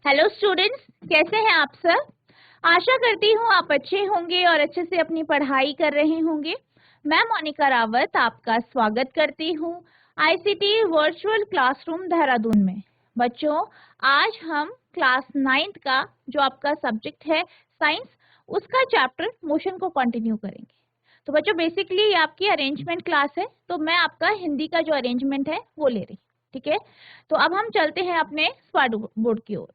Hello students, कैसे हैं आप सब। आशा करती हूँ आप अच्छे होंगे और अच्छे से अपनी पढ़ाई कर रहे होंगे। मैं मोनिका रावत आपका स्वागत करती हूँ आईसीटी वर्चुअल क्लासरूम देहरादून में। बच्चों, आज हम क्लास 9th का जो आपका सब्जेक्ट है साइंस, उसका चैप्टर मोशन को कंटिन्यू करेंगे। तो बच्चों, बेसिकली ये आपकी अरेंजमेंट क्लास है, तो मैं आपका हिंदी का जो अरेंजमेंट है वो ले रही, ठीक है। तो अब हम चलते हैं अपने स्मार्ट बोर्ड की ओर।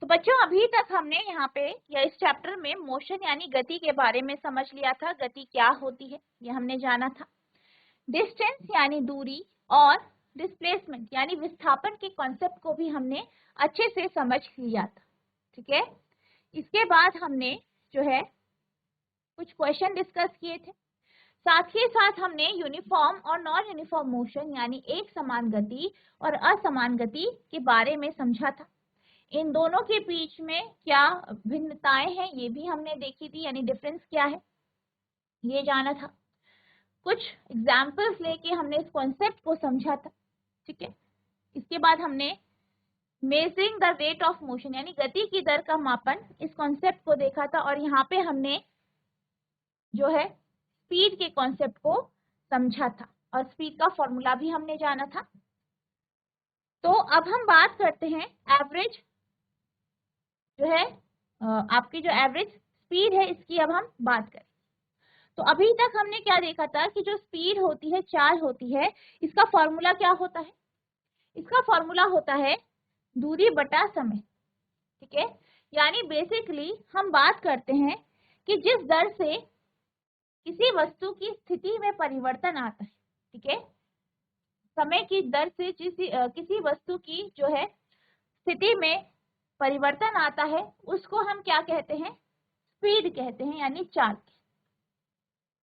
तो बच्चों, अभी तक हमने यहाँ पे या इस चैप्टर में मोशन यानी गति के बारे में समझ लिया था। गति क्या होती है ये हमने जाना था। डिस्टेंस यानी दूरी और डिस्प्लेसमेंट यानी विस्थापन के कॉन्सेप्ट को भी हमने अच्छे से समझ लिया था, ठीक है। इसके बाद हमने जो है कुछ क्वेश्चन डिस्कस किए थे। साथ ही साथ हमने यूनिफॉर्म और नॉन यूनिफॉर्म मोशन यानी एक समान गति और असमान गति के बारे में समझा था। इन दोनों के बीच में क्या भिन्नताएं हैं ये भी हमने देखी थी, यानी डिफरेंस क्या है ये जाना था। कुछ एग्जाम्पल्स लेके हमने इस कॉन्सेप्ट को समझा था, ठीक है। इसके बाद हमने measuring the rate of motion यानी गति की दर का मापन, इस कॉन्सेप्ट को देखा था। और यहाँ पे हमने जो है स्पीड के कॉन्सेप्ट को समझा था और स्पीड का फॉर्मूला भी हमने जाना था। तो अब हम बात करते हैं एवरेज जो है आपकी जो एवरेज स्पीड है इसकी अब हम बात करें। तो अभी तक हमने क्या देखा था कि जो स्पीड होती है, चाल होती है, इसका फॉर्मूला क्या होता है। इसका फॉर्मूला होता है दूरी बटा समय, ठीक है। यानी बेसिकली हम बात करते हैं कि जिस दर से किसी वस्तु की स्थिति में परिवर्तन आता है, ठीक है, समय की दर से किसी वस्तु की जो है स्थिति में परिवर्तन आता है, उसको हम क्या कहते हैं, स्पीड कहते हैं, यानी चाल।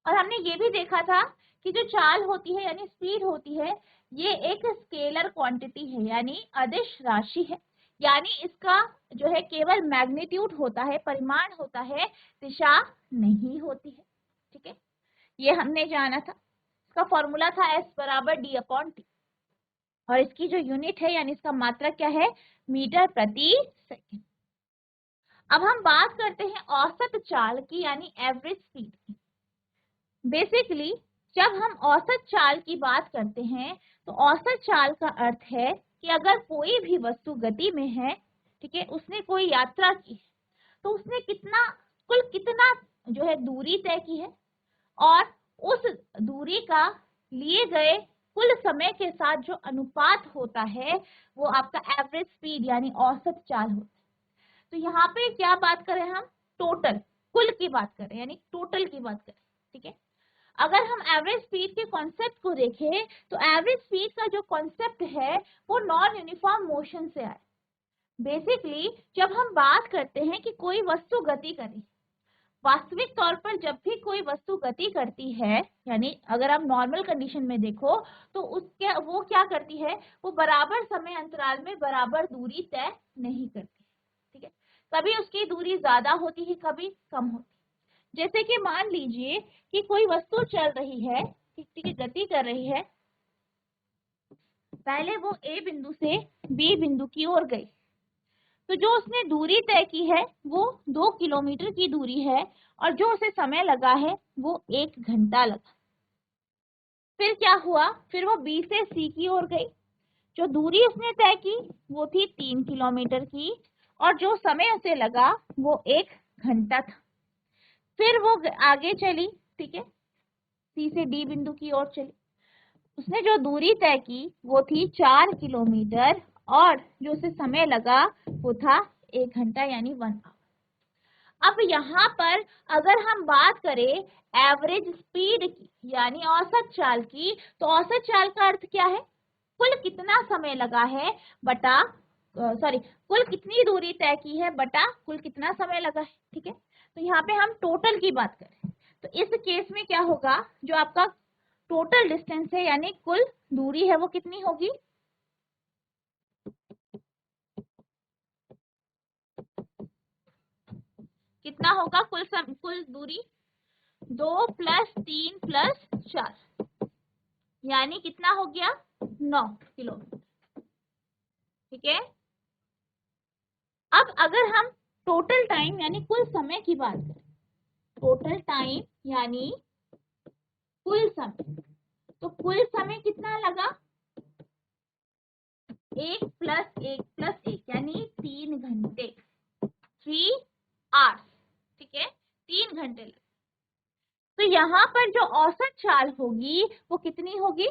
और हमने ये भी देखा था कि जो चाल होती है यानी स्पीड होती है, ये एक स्केलर क्वांटिटी है यानी अदिश राशि है। यानी इसका जो है केवल मैग्नीट्यूड होता है, परिमाण होता है, दिशा नहीं होती है, ठीक है। ये हमने जाना था। इसका फॉर्मूला था S बराबर D/T और इसकी जो यूनिट है यानी इसका मात्रक क्या है, मीटर प्रति सेकेंड। अब हम बात करते हैं औसत चाल की यानी एवरेज स्पीड की। बेसिकली जब हम औसत चाल की बात करते हैं तो औसत चाल का अर्थ है कि अगर कोई भी वस्तु गति में है, ठीक है, उसने कोई यात्रा की है, तो उसने कुल कितना जो है दूरी तय की है और उस दूरी का लिए गए कुल समय के साथ जो अनुपात होता है वो आपका एवरेज स्पीड यानी औसत चाल होता है। तो यहाँ पे क्या बात करें हम, टोटल, कुल की बात करें यानी टोटल की बात करें, ठीक है। अगर हम एवरेज स्पीड के कॉन्सेप्ट को देखें तो एवरेज स्पीड का जो कॉन्सेप्ट है वो नॉन यूनिफॉर्म मोशन से आए। बेसिकली जब हम बात करते हैं कि कोई वस्तु गति करे, वास्तविक तौर पर जब भी कोई वस्तु गति करती है, यानी अगर आप नॉर्मल कंडीशन में देखो तो वो क्या करती है, वो बराबर समय अंतराल में बराबर दूरी तय नहीं करती, ठीक है। कभी उसकी दूरी ज्यादा होती है, कभी कम होती है। जैसे कि मान लीजिए कि कोई वस्तु चल रही है, ठीक है, गति कर रही है, पहले वो ए बिंदु से बी बिंदु की ओर गई, तो जो उसने दूरी तय की है वो 2 किलोमीटर की दूरी है और जो उसे समय लगा है वो 1 घंटा लगा। फिर क्या हुआ, फिर वो बी से सी की ओर गई, जो दूरी उसने तय की वो थी 3 किलोमीटर की और जो समय उसे लगा वो 1 घंटा था। फिर वो आगे चली, ठीक है, सी से डी बिंदु की ओर चली, उसने जो दूरी तय की वो थी 4 किलोमीटर और जो उसे समय लगा वो था 1 घंटा यानी 1 आवर। अब यहाँ पर अगर हम बात करें एवरेज स्पीड की यानी औसत चाल की, तो औसत चाल का अर्थ क्या है, कुल कितना समय लगा है बटा कुल कितनी दूरी तय की है बटा कुल कितना समय लगा है, ठीक है। तो यहाँ पे हम टोटल की बात करें तो इस केस में क्या होगा, जो आपका टोटल डिस्टेंस है यानी कुल दूरी है वो कितनी होगी, कितना होगा कुल दूरी, 2 + 3 + 4 यानी कितना हो गया, 9 किलोमीटर, ठीक है। अब अगर हम टोटल टाइम यानी कुल समय की बात करें, टोटल टाइम यानी कुल समय, तो कुल समय कितना लगा, 1 + 1 + 1 यानी 3 घंटे, 3 आवर्स, ठीक है, 3 घंटे लगे। तो यहाँ पर जो औसत चाल होगी वो कितनी होगी,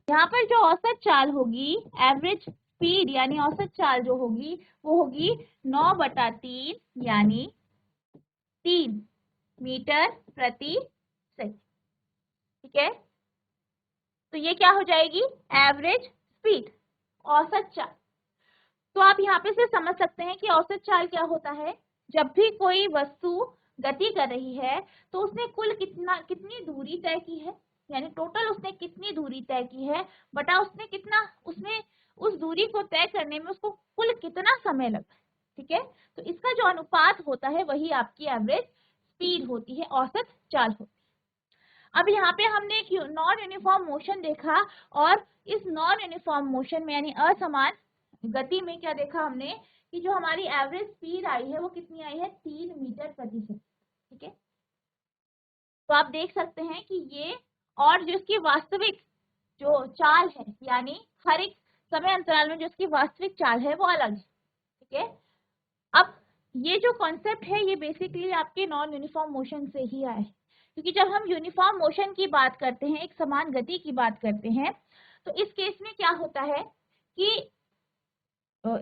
यहाँ पर जो औसत चाल होगी, एवरेज स्पीड यानी औसत चाल जो होगी वो होगी 9/3 यानी 3 मीटर प्रति सेकंड, ठीक है। तो ये क्या हो जाएगी, एवरेज स्पीड, औसत चाल। तो आप यहाँ पे से समझ सकते हैं कि औसत चाल क्या होता है, जब भी कोई वस्तु गति कर रही है तो उसने कुल कितनी दूरी तय की है, यानी टोटल उसने कितनी दूरी तय की है बटा उसने उस दूरी को तय करने में उसको कुल कितना समय लगा, ठीक है। तो इसका जो अनुपात होता है वही आपकी एवरेज स्पीड होती है, औसत चाल होती है। अब यहाँ पे हमने एक नॉन यूनिफॉर्म मोशन देखा, और इस नॉन यूनिफॉर्म मोशन में यानी असमान गति में क्या देखा हमने कि जो हमारी एवरेज स्पीड आई है वो कितनी आई है, 3 मीटर प्रति सेकंड, ठीक है। तो आप देख सकते हैं कि ये, और जो इसकी वास्तविक जो चाल है यानी हर एक समय अंतराल में जो इसकी वास्तविक चाल है वो अलग है, ठीक है। अब ये जो कॉन्सेप्ट है ये बेसिकली आपके नॉन यूनिफॉर्म मोशन से ही आए, क्योंकि जब हम यूनिफॉर्म मोशन की बात करते हैं, एक समान गति की बात करते हैं, तो इस केस में क्या होता है कि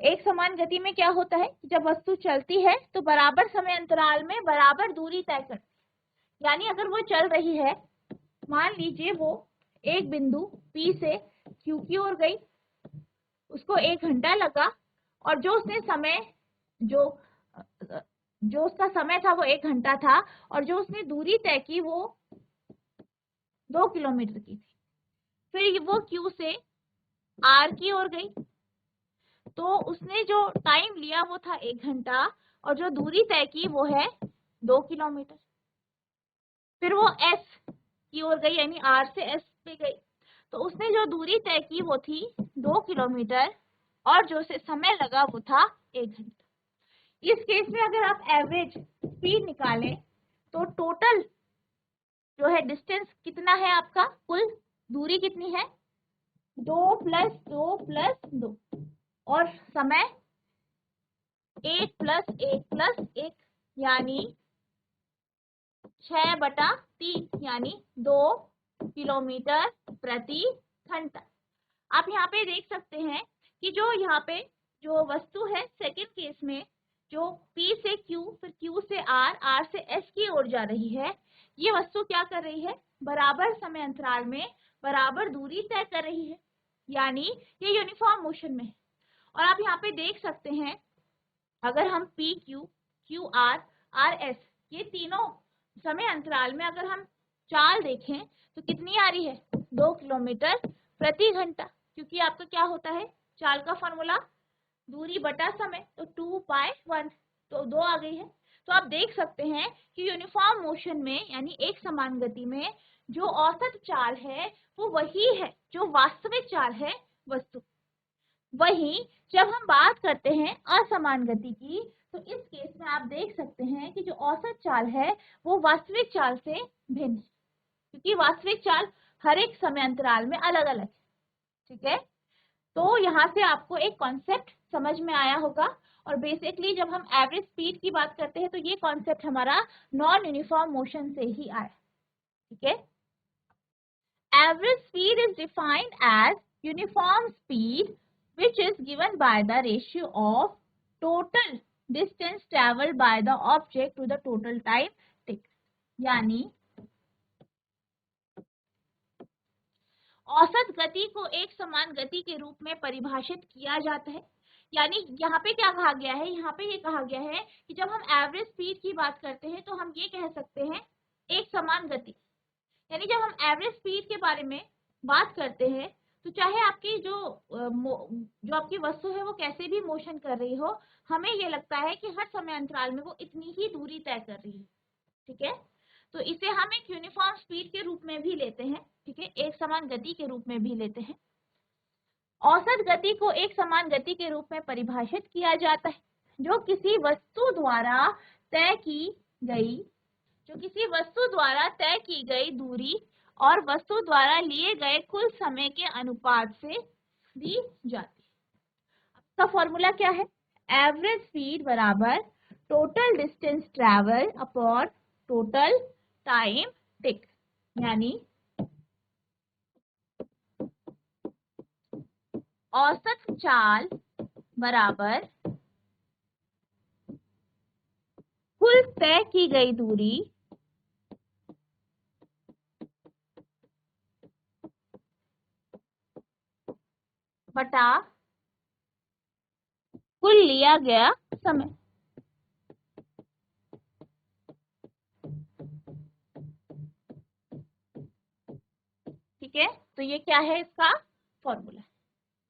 एक समान गति में क्या होता है कि जब वस्तु चलती है तो बराबर समय अंतराल में बराबर दूरी तय करती है। यानी अगर वो चल रही है, मान लीजिए वो एक बिंदु P से Q की ओर गई, उसको 1 घंटा लगा, और जो उसने समय जो उसका समय था वो 1 घंटा था, और जो उसने दूरी तय की वो 2 किलोमीटर की थी। फिर वो Q से R की ओर गई, तो उसने जो टाइम लिया वो था 1 घंटा, और जो दूरी तय की वो है 2 किलोमीटर। फिर वो S की ओर गई यानी R से S पे गई, तो उसने जो दूरी तय की वो थी 2 किलोमीटर, और जो से समय लगा वो था 1 घंटा। इस केस में अगर आप एवरेज स्पीड निकालें तो टोटल जो है डिस्टेंस कितना है आपका, कुल दूरी कितनी है, 2 + 2 + 2, और समय 1 + 1 + 1 यानी 6/3 यानी 2 किलोमीटर प्रति घंटा। आप यहाँ पे देख सकते हैं कि जो यहाँ पे जो वस्तु है सेकेंड केस में, जो P से Q फिर Q से R, R से S की ओर जा रही है, ये वस्तु क्या कर रही है, बराबर समय अंतराल में बराबर दूरी तय कर रही है, यानी ये यूनिफॉर्म मोशन में है। और आप यहाँ पे देख सकते हैं अगर हम P Q, Q R, R S ये तीनों समय अंतराल में अगर हम चाल देखें तो कितनी आ रही है, 2 किलोमीटर प्रति घंटा, क्योंकि आपका क्या होता है चाल का फॉर्मूला दूरी बटा समय, तो 2/1, तो 2 आ गई है। तो आप देख सकते हैं कि यूनिफॉर्म मोशन में यानी एक समान गति में जो औसत चाल है वो वही है जो वास्तविक चाल है वस्तु। वहीं जब हम बात करते हैं असमान गति की, तो इस केस में आप देख सकते हैं कि जो औसत चाल है वो वास्तविक चाल से भिन्न है, क्योंकि वास्तविक चाल हर एक समय अंतराल में अलग अलग है, ठीक है। तो यहाँ से आपको एक कॉन्सेप्ट समझ में आया होगा, और बेसिकली जब हम एवरेज स्पीड की बात करते हैं तो ये कॉन्सेप्ट हमारा नॉन यूनिफॉर्म मोशन से ही आया, ठीक है। Average speed is defined as uniform speed which is given by the ratio of total distance traveled by the object to the total time taken, यानी औसत गति को एक समान गति के रूप में परिभाषित किया जाता है। यानी यहाँ पे क्या कहा गया है, यहाँ पे ये कहा गया है कि जब हम एवरेज स्पीड की बात करते हैं तो हम ये कह सकते हैं एक समान गति, यानी जब हम एवरेज स्पीड के बारे में बात करते हैं तो चाहे आपकी जो आपकी वस्तु है वो कैसे भी मोशन कर रही हो, हमें ये लगता है कि हर समय अंतराल में वो इतनी ही दूरी तय कर रही है, ठीक है। तो इसे हम एक यूनिफॉर्म स्पीड के रूप में भी लेते हैं, ठीक है, एक समान गति के रूप में भी लेते हैं। औसत गति को एक समान गति के रूप में परिभाषित किया जाता है जो किसी वस्तु द्वारा तय की गई दूरी और वस्तु द्वारा लिए गए कुल समय के अनुपात से दी जाती है। इसका फॉर्मूला क्या है? एवरेज स्पीड बराबर total distance travel upon total time take, यानी औसत चाल बराबर कुल तय की गई दूरी बटा कुल लिया गया समय। ठीक है, तो ये क्या है इसका फॉर्मूला।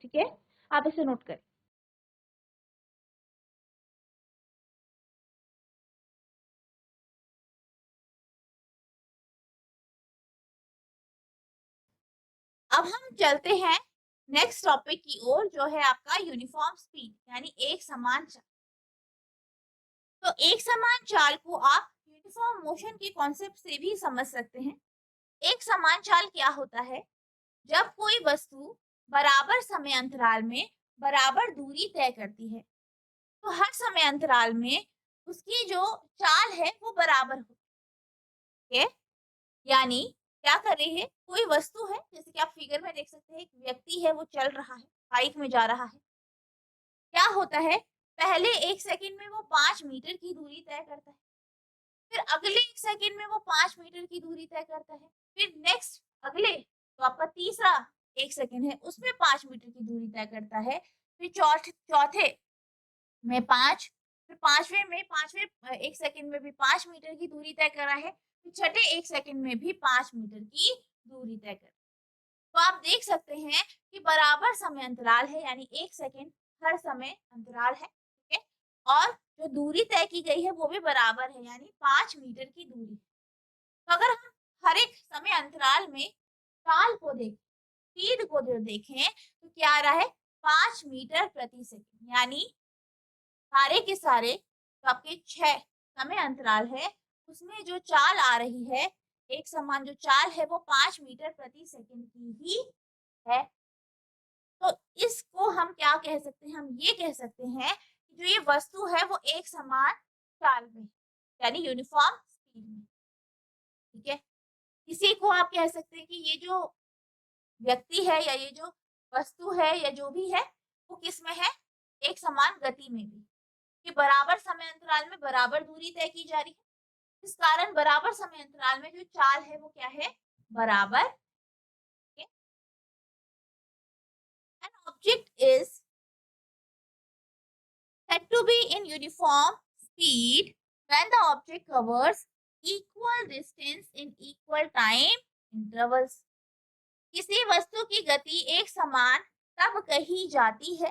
ठीक है, आप इसे नोट करें। अब हम चलते हैं नेक्स्ट टॉपिक की ओर, जो है आपका यूनिफॉर्म स्पीड, यानी एक समान चाल। तो एक समान चाल को आप यूनिफॉर्म मोशन के कॉन्सेप्ट से भी समझ सकते हैं। एक समान चाल क्या होता है? जब कोई वस्तु बराबर समय अंतराल में बराबर दूरी तय करती है तो हर समय अंतराल में उसकी जो चाल है वो बराबर होती है। यानी क्या कर रही है, कोई वस्तु है, जैसे कि आप फिगर में देख सकते हैं, एक व्यक्ति है वो चल रहा है, बाइक में जा रहा है। क्या होता है, पहले 1 सेकंड में वो 5 मीटर की दूरी तय करता है, फिर अगले 1 सेकंड में वो 5 मीटर की दूरी तय करता है, फिर नेक्स्ट अगले, तो आपका तीसरा 1 सेकंड है उसमें 5 मीटर की दूरी तय करता है, फिर चौथे में 5, फिर पांचवें 1 सेकंड में भी 5 मीटर की दूरी तय करा है, फिर छठे 1 सेकंड में भी 5 मीटर की दूरी तय कर। तो आप देख सकते हैं कि बराबर समय अंतराल है, यानी 1 सेकंड हर समय अंतराल है। ठीक है, और जो दूरी तय की गई है वो भी बराबर है, यानी 5 मीटर की दूरी। तो अगर हम हर एक समय अंतराल में चाल को देखें, स्पीड को जो देखें, तो क्या आ रहा है, 5 मीटर प्रति सेकंड, यानी सारे के सारे जो आपके 6 समय अंतराल है उसमें जो चाल आ रही है, एक समान जो चाल है वो 5 मीटर प्रति सेकंड की ही है। तो इसको हम क्या कह सकते हैं, हम ये कह सकते हैं कि जो ये वस्तु है वो एक समान चाल में, यानी यूनिफॉर्म स्पीड में। ठीक है, इसी को आप कह सकते हैं कि ये जो व्यक्ति है या ये जो वस्तु है या जो भी है वो किस में है, एक समान गति में भी, कि बराबर समय अंतराल में बराबर दूरी तय की जा रही है। इस कारण बराबर समय अंतराल में जो चाल है वो क्या है, बराबर। An object is said to be in uniform speed when the object covers equal distance in equal time intervals. किसी वस्तु की गति एक समान तब कही जाती है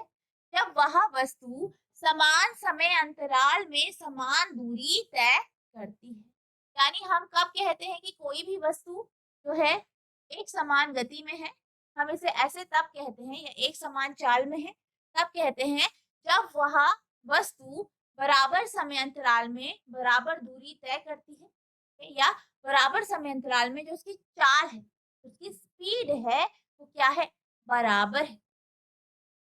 जब वह वस्तु समान समय अंतराल में समान दूरी तय करती है। यानी हम कब कहते हैं कि कोई भी वस्तु जो है एक समान गति में है, हम इसे ऐसे तब कहते हैं, या एक समान चाल में है तब कहते हैं जब वह वस्तु बराबर समय अंतराल में बराबर दूरी तय करती है, या बराबर समय अंतराल में जो उसकी चाल है, उसकी स्पीड है, वो क्या है, बराबर है।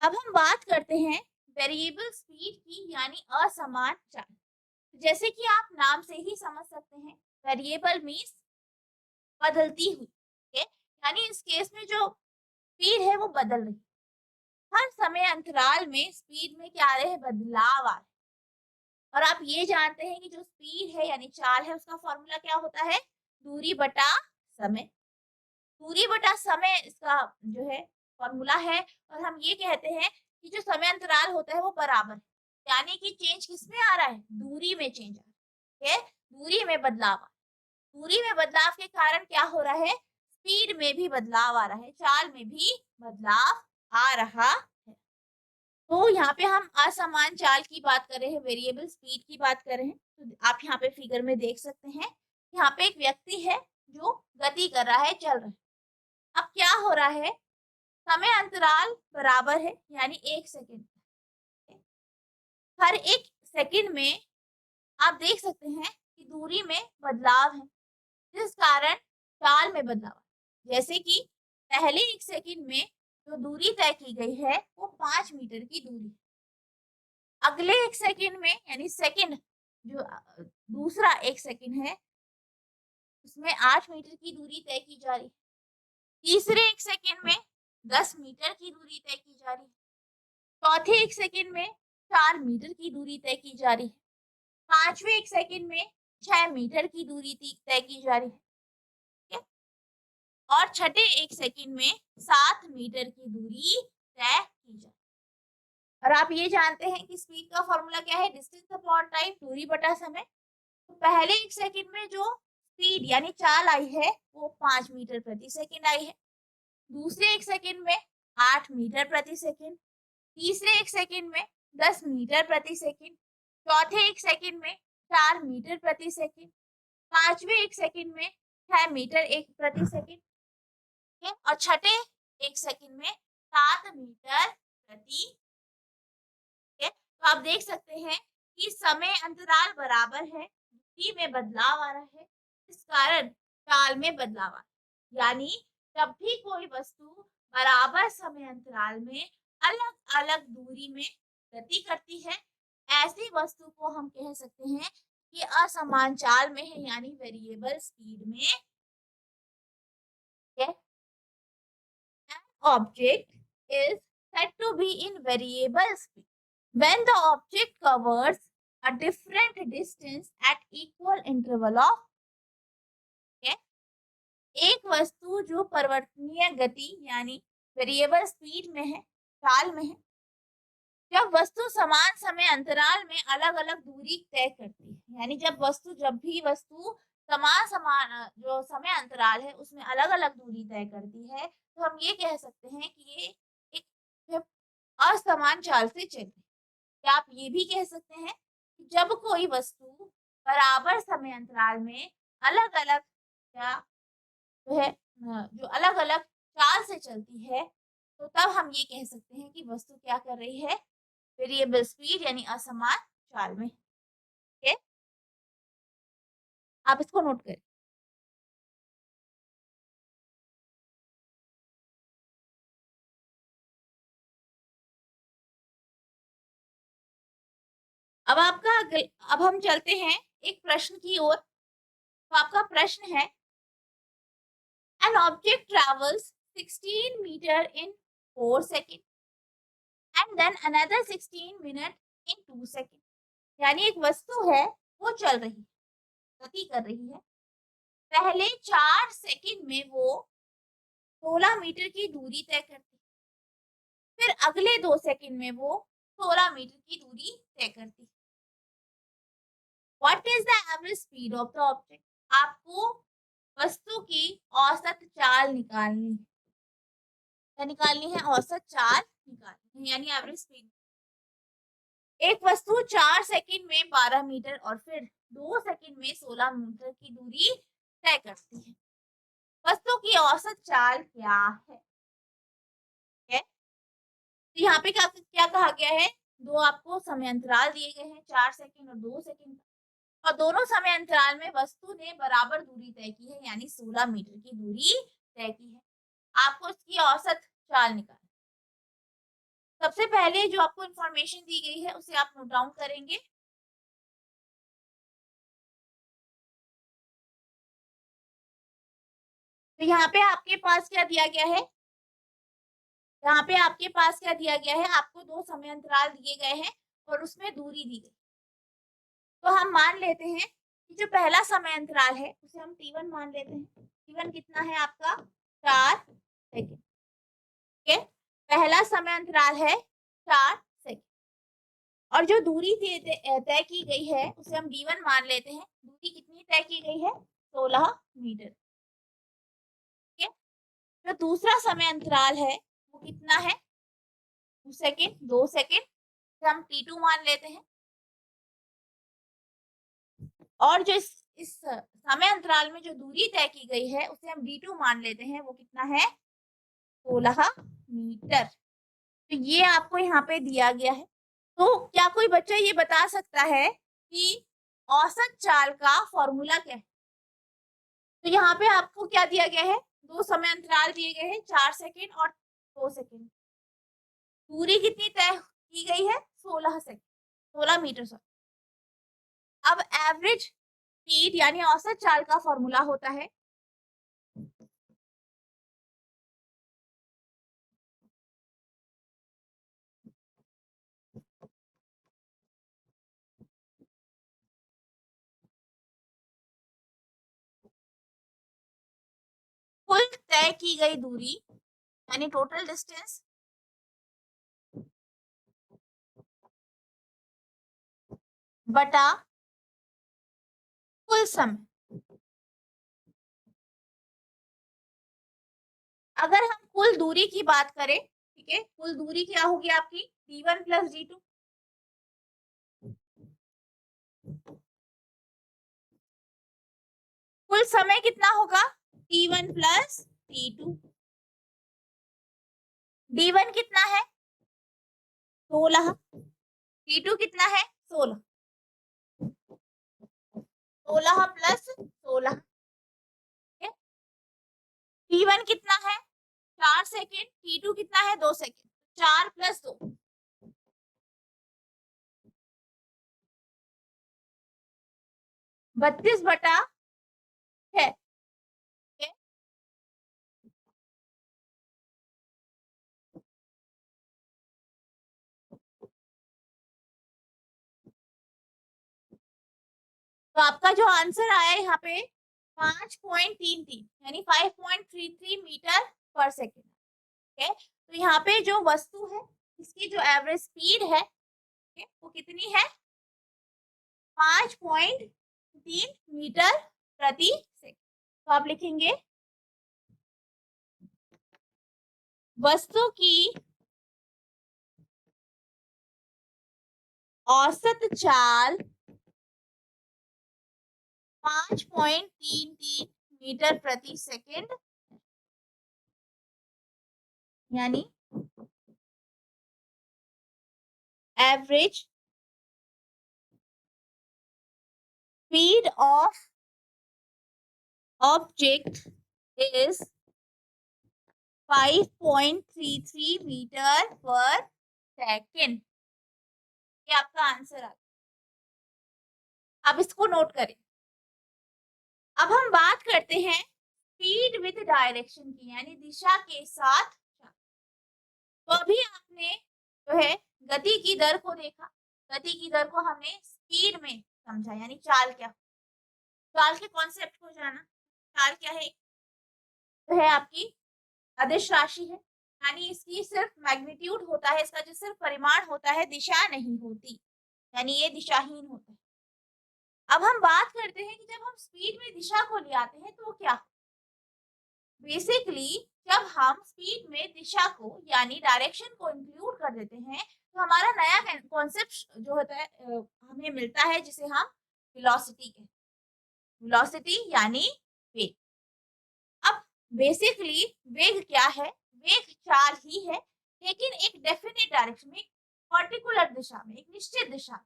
अब हम बात करते हैं वेरिएबल स्पीड की, यानी असमान चाल। जैसे कि आप नाम से ही समझ सकते हैं, वेरिएबल मीन्स बदलती हुई, ठीक है, यानी इस केस में जो स्पीड है वो बदल रही है। हर समय अंतराल में स्पीड में क्या आ रहे हैं, बदलाव आ रहे हैं। और आप ये जानते हैं कि जो स्पीड है यानी चाल है उसका फॉर्मूला क्या होता है, दूरी बटा समय। दूरी बटा समय इसका जो है फॉर्मूला है, और हम ये कहते हैं कि जो समय अंतराल होता है वो बराबर है, यानी कि चेंज किसमें आ रहा है, दूरी में चेंज आ रहा है, दूरी में बदलाव आ रहा है। दूरी में बदलाव के कारण क्या हो रहा है, स्पीड में भी बदलाव आ रहा है, चाल में भी बदलाव आ रहा है। तो यहाँ पे हम असमान चाल की बात कर रहे हैं, वेरिएबल स्पीड की बात कर रहे हैं। तो आप यहाँ पे फिगर में देख सकते हैं, यहाँ पे एक व्यक्ति है जो गति कर रहा है, चल रहा है। अब क्या हो रहा है, समय अंतराल बराबर है यानी 1 सेकंड। हर 1 सेकंड में आप देख सकते हैं कि दूरी में बदलाव है, जिस कारण चाल में बदलाव है। जैसे कि पहले 1 सेकंड में जो दूरी तय की गई है वो 5 मीटर की दूरी है। अगले 1 सेकंड में यानी सेकंड जो दूसरा 1 सेकंड है उसमें 8 मीटर की दूरी तय की जा रही है। तीसरे 1 सेकंड में 10 मीटर की दूरी तय की जा रही है। चौथे 1 सेकंड में 4 मीटर की दूरी तय की जा रही है। पांचवें 1 सेकंड में 6 मीटर की दूरी तय की जा रही है। ठीक है? और छठे 1 सेकंड में 7 मीटर की दूरी तय की जा रही है। और आप ये जानते हैं कि स्पीड का फॉर्मूला क्या है, डिस्टेंस अपॉन टाइम, दूरी बटा समय। तो पहले 1 सेकंड में जो स्पीड यानी चाल आई है वो 5 मीटर प्रति सेकंड आई है। दूसरे 1 सेकंड में 8 मीटर प्रति सेकंड, तीसरे 1 सेकंड में 10 मीटर प्रति सेकंड, चौथे 1 सेकंड में 4 मीटर प्रति सेकंड, पांचवें 1 सेकंड में 6 मीटर प्रति सेकंड और छठे 1 सेकंड में 7 मीटर प्रति। तो आप देख सकते हैं कि समय अंतराल बराबर है, दूरी में बदलाव आ रहा है, इस कारण चाल में बदलाव आ रहा है। यानी जब भी कोई वस्तु बराबर समय अंतराल में अलग अलग दूरी में गति करती है, ऐसी वस्तु को हम कह सकते हैं कि असमान चाल में है यानी वेरिएबल स्पीड में है। An object is said to be in variable speed when the object covers a different distance at equal interval of एक वस्तु जो परिवर्तनीय गति यानी वेरिएबल स्पीड में है, चाल में है, जब वस्तु समान समय अंतराल में अलग अलग दूरी तय करती है। यानी जब भी वस्तु समान जो समय अंतराल है उसमें अलग अलग दूरी तय करती है, तो हम ये कह सकते हैं कि ये एक असमान चाल से चल रही है। या आप ये भी कह सकते हैं कि जब कोई वस्तु बराबर समय अंतराल में अलग अलग या जो अलग अलग चाल से चलती है, तो तब हम ये कह सकते हैं कि वस्तु क्या कर रही है, वेरिएबल स्पीड यानी असमान चाल में। ठीक, आप इसको नोट करें। अब हम चलते हैं एक प्रश्न की ओर। तो आपका प्रश्न है, an object travels 16 metre in 4 second and then another 16 minute in 2 second. यानी एक वस्तु है वो चल रही है, गति कर रही है। पहले 4 सेकेंड में वो 16 मीटर की दूरी तय करती है, फिर अगले 2 सेकेंड में वो 16 मीटर की दूरी तय करती है। What is the average speed of the object? आपको वस्तु की औसत चाल निकालनी है, औसत चाल निकालनी है यानी एवरेज स्पीड। एक वस्तु 4 सेकंड में 12 मीटर और फिर 2 सेकंड में 16 मीटर की दूरी तय करती है। वस्तु की औसत चाल क्या है? तो यहाँ पे क्या क्या कहा गया है, दो आपको समय अंतराल दिए गए हैं, 4 सेकंड और 2 सेकंड, और दोनों समय अंतराल में वस्तु ने बराबर दूरी तय की है यानी 16 मीटर की दूरी तय की है। आपको इसकी औसत चाल निकालनी। सबसे पहले जो आपको इंफॉर्मेशन दी गई है उसे आप नोट डाउन करेंगे। तो यहाँ पे आपके पास क्या दिया गया है, यहाँ पे आपके पास क्या दिया गया है, आपको 2 समय अंतराल दिए गए हैं और उसमें दूरी दी गई। तो हम मान लेते हैं कि जो पहला समय अंतराल है उसे हम T1 मान लेते हैं। T1 कितना है आपका, 4 सेकंड। ठीक है, पहला समय अंतराल है 4 सेकंड और जो दूरी तय की गई है उसे हम D1 मान लेते हैं। दूरी कितनी तय की गई है, 16 मीटर। ठीक है, जो दूसरा समय अंतराल है वो कितना है, 2 सेकंड, 2 सेकंड हम T2 मान लेते हैं। और जो इस समय अंतराल में जो दूरी तय की गई है उसे हम D2 मान लेते हैं, वो कितना है, 16 मीटर। तो ये आपको यहाँ पे दिया गया है। तो क्या कोई बच्चा ये बता सकता है कि औसत चाल का फॉर्मूला क्या है? तो यहाँ पे आपको क्या दिया गया है? दो समय अंतराल दिए गए हैं, 4 सेकेंड और 2 सेकेंड। दूरी कितनी तय की गई है? 16 सेकेंड, 16 मीटर सॉरी। अब एवरेज स्पीड यानी औसत चाल का फॉर्मूला होता है कुल तय की गई दूरी यानी टोटल डिस्टेंस बटा कुल समय। अगर हम कुल दूरी की बात करें, ठीक है, कुल दूरी क्या होगी आपकी? d1 plus d2। कुल समय कितना होगा? t1 plus t2। d1 कितना है? 16। t2 कितना है? 16। 16 प्लस 16। t1 कितना है? 4 सेकेंड। t2 कितना है? 2 सेकेंड। 4 प्लस 2 32 बटा 6। तो आपका जो आंसर आया यहाँ पे 5.33 यानी 5.33 मीटर पर सेकेंड। ठीक है, तो यहाँ पे जो वस्तु है इसकी जो एवरेज स्पीड है वो कितनी है? 5.3 मीटर प्रति सेकेंड। तो आप लिखेंगे वस्तु की औसत चाल 5.33 मीटर प्रति सेकेंड यानी average speed of object is 5.33 metre per second. ये आपका आंसर आ। अब इसको नोट करें। अब हम बात करते हैं स्पीड विद डायरेक्शन की यानी दिशा के साथ। तो अभी आपने जो है गति की दर को देखा, गति की दर को हमने स्पीड में समझा यानी चाल क्या, चाल के कॉन्सेप्ट को जाना। चाल क्या है? तो है आपकी अदिश राशि है यानी इसकी सिर्फ मैग्नीट्यूड होता है, इसका जो सिर्फ परिमाण होता है, दिशा नहीं होती, यानी ये दिशाहीन होता है। अब हम बात करते हैं कि जब हम स्पीड में दिशा को ले आते हैं तो क्या बेसिकली जब हम स्पीड में दिशा को यानी डायरेक्शन को इंक्लूड कर देते हैं तो हमारा नया कॉन्सेप्ट जो होता है हमें मिलता है जिसे हम वेलोसिटी कहते हैं। वेलोसिटी यानी वेग। अब बेसिकली वेग क्या है? वेग चाल ही है लेकिन एक डेफिनेट डायरेक्शन में, पर्टिकुलर दिशा में, एक निश्चित दिशा।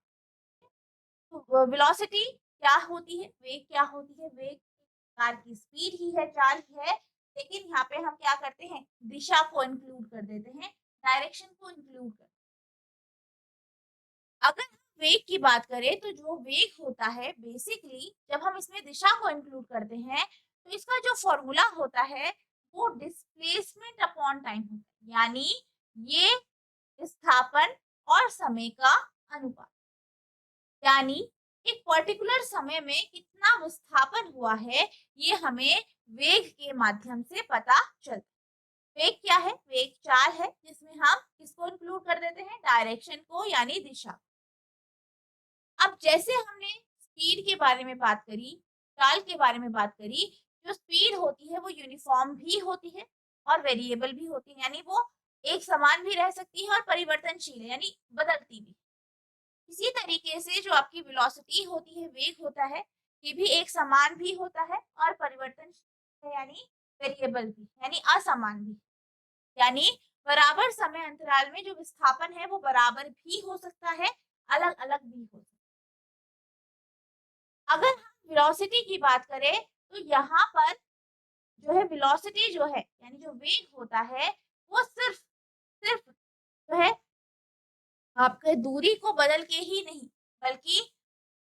तो वेलोसिटी क्या होती है? वेग क्या होती है? वेग कार की स्पीड ही है, चाल ही है, लेकिन यहाँ पे हम क्या करते हैं? दिशा को इंक्लूड कर देते हैं, डायरेक्शन को इंक्लूड कर। अगर हम वेग की बात करें तो जो वेग होता है बेसिकली जब हम इसमें दिशा को इंक्लूड करते हैं तो इसका जो फॉर्मूला होता है वो डिस्प्लेसमेंट अपॉन टाइम होता है, यानी ये विस्थापन और समय का अनुपात, यानी एक पर्टिकुलर समय में कितना विस्थापन हुआ है ये हमें वेग के माध्यम से पता चलता है। वेग क्या है? वेग चाल है जिसमें हम किसको इंक्लूड कर देते हैं? डायरेक्शन को यानी दिशा। अब जैसे हमने स्पीड के बारे में बात करी, चाल के बारे में बात करी, जो स्पीड होती है वो यूनिफॉर्म भी होती है और वेरिएबल भी होती है, यानी वो एक समान भी रह सकती है और परिवर्तनशील है यानी बदलती भी। इसी तरीके से जो आपकी वेलोसिटी होती है, वेग होता है, ये भी एक समान भी होता है और परिवर्तनशील है यानी वेरिएबल भी यानी असमान भी। यानी बराबर समय अंतराल में जो विस्थापन है वो बराबर भी हो सकता है, अलग अलग भी हो सकता है। अगर हम वेलोसिटी की बात करें तो यहाँ पर जो है वेलोसिटी जो है यानी जो वेग होता है वो सिर्फ सिर्फ जो है आपके दूरी को बदल के ही नहीं, बल्कि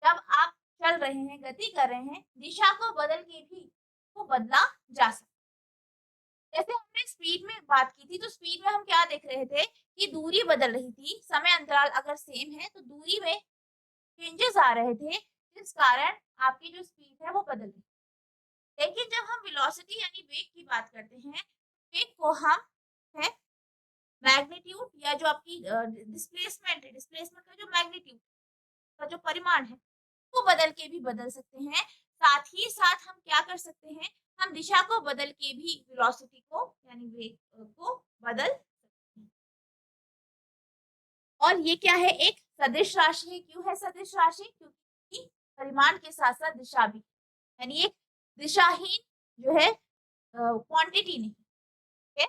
जब आप चल रहे हैं, गति कर रहे हैं, दिशा को बदल के भी वो बदला जा सकता है। जैसे हमने स्पीड में बात की थी, तो स्पीड में हम क्या देख रहे थे कि दूरी बदल रही थी, समय अंतराल अगर सेम है तो दूरी में चेंजेस आ रहे थे, जिस कारण आपकी जो स्पीड है वो बदल रही है। लेकिन जब हम वेलोसिटी यानी वेग की बात करते हैं, वेग को हम है मैग्नीट्यूड या जो आपकी डिस्प्लेसमेंट है, डिस्प्लेसमेंट का जो मैग्नीट्यूड का जो परिमाण है को बदल के भी बदल सकते हैं। साथ ही साथ हम क्या कर सकते हैं, हम दिशा को बदल के भी वेलोसिटी को यानी वेग को बदल सकते हैं। और ये क्या है, एक सदिश राशि है। क्यों है सदिश राशि? क्योंकि परिमाण के साथ साथ दिशा भी, यानी एक दिशाहीन जो है क्वांटिटी नहीं है।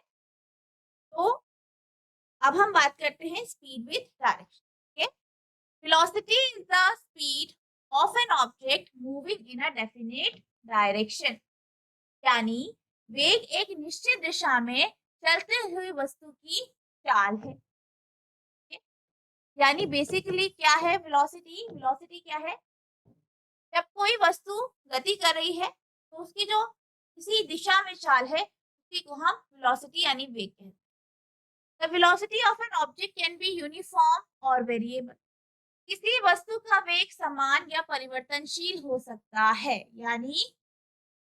तो अब हम बात करते हैं स्पीड विद डायरेक्शन। ठीक है, velocity is the speed of an object moving in a definite direction। यानी वेग एक निश्चित दिशा में चलते हुए वस्तु की चाल है। यानी बेसिकली क्या है वेलोसिटी? वेलोसिटी क्या है? जब कोई वस्तु गति कर रही है तो उसकी जो किसी दिशा में चाल है उसी को हम वेलोसिटी यानी वेग कहते हैं। The velocity of an object can be uniform or variable। किसी वस्तु का वेग समान या परिवर्तनशील हो सकता है। यानी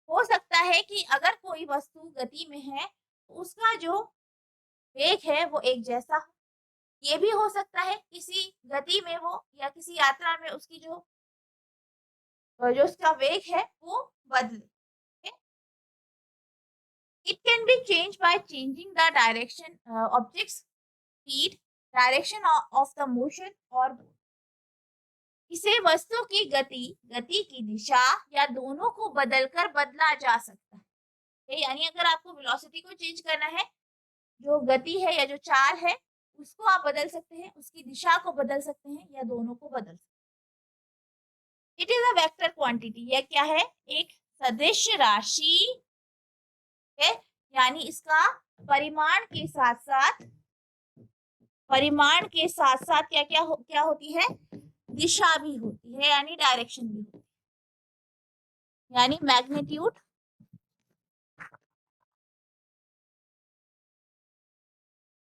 हो सकता है कि अगर कोई वस्तु गति में है तो उसका जो वेग है वो एक जैसा हो। ये भी हो सकता है किसी गति में वो या किसी यात्रा में उसकी जो जो उसका वेग है वो बदले। It can be change by changing the direction objects speed, direction of the motion और इसे वस्तु की गति, गति की दिशा या दोनों को बदलकर बदला जा सकता है। यानी अगर आपको वेलोसिटी को चेंज करना है, जो गति है या जो चाल है उसको आप बदल सकते हैं, उसकी दिशा को बदल सकते हैं या दोनों को बदल सकते हैं। It is a vector quantity. यह क्या है? एक सदिश राशि है। यानी इसका परिमाण के साथ साथ क्या क्या क्या होती है? दिशा भी होती है, यानी डायरेक्शन भी होती है। यानी मैग्नीट्यूड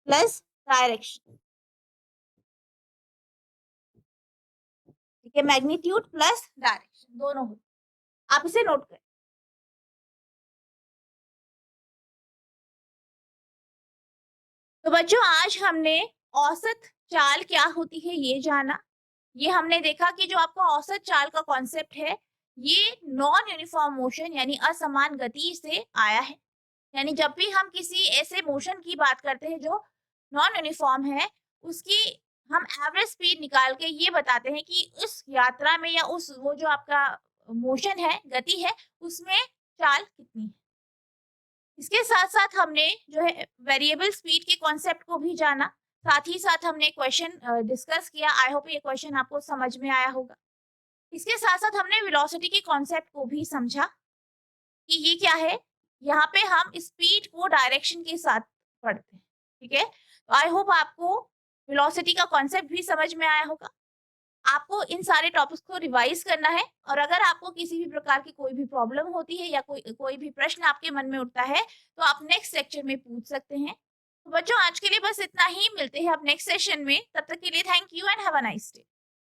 प्लस डायरेक्शन। ठीक है, मैग्नीट्यूड प्लस डायरेक्शन दोनों होते हैं। आप इसे नोट करें। तो बच्चों आज हमने औसत चाल क्या होती है ये जाना। ये हमने देखा कि जो आपका औसत चाल का कॉन्सेप्ट है ये नॉन यूनिफॉर्म मोशन यानी असमान गति से आया है। यानी जब भी हम किसी ऐसे मोशन की बात करते हैं जो नॉन यूनिफॉर्म है, उसकी हम एवरेज स्पीड निकाल के ये बताते हैं कि उस यात्रा में या उस वो जो आपका मोशन है, गति है, उसमें चाल कितनी है। इसके साथ-साथ हमने जो है वेरिएबल स्पीड के कॉन्सेप्ट को भी जाना। साथ ही साथ हमने क्वेश्चन डिस्कस किया। आई होप ये क्वेश्चन आपको समझ में आया होगा। इसके साथ-साथ हमने वेलोसिटी के कॉन्सेप्ट को भी समझा कि ये क्या है। यहाँ पे हम स्पीड को डायरेक्शन के साथ पढ़ते हैं। ठीक है? तो आई होप आपको वेलोसिटी का कॉन्सेप्ट भी समझ में आया होगा। आपको इन सारे टॉपिक्स को रिवाइज करना है और अगर आपको किसी भी प्रकार की कोई भी प्रॉब्लम होती है या कोई भी प्रश्न आपके मन में उठता है तो आप नेक्स्ट लेक्चर में पूछ सकते हैं। तो बच्चों आज के लिए बस इतना ही। मिलते हैं आप नेक्स्ट सेशन में। तब तक के लिए thank you and have a nice day.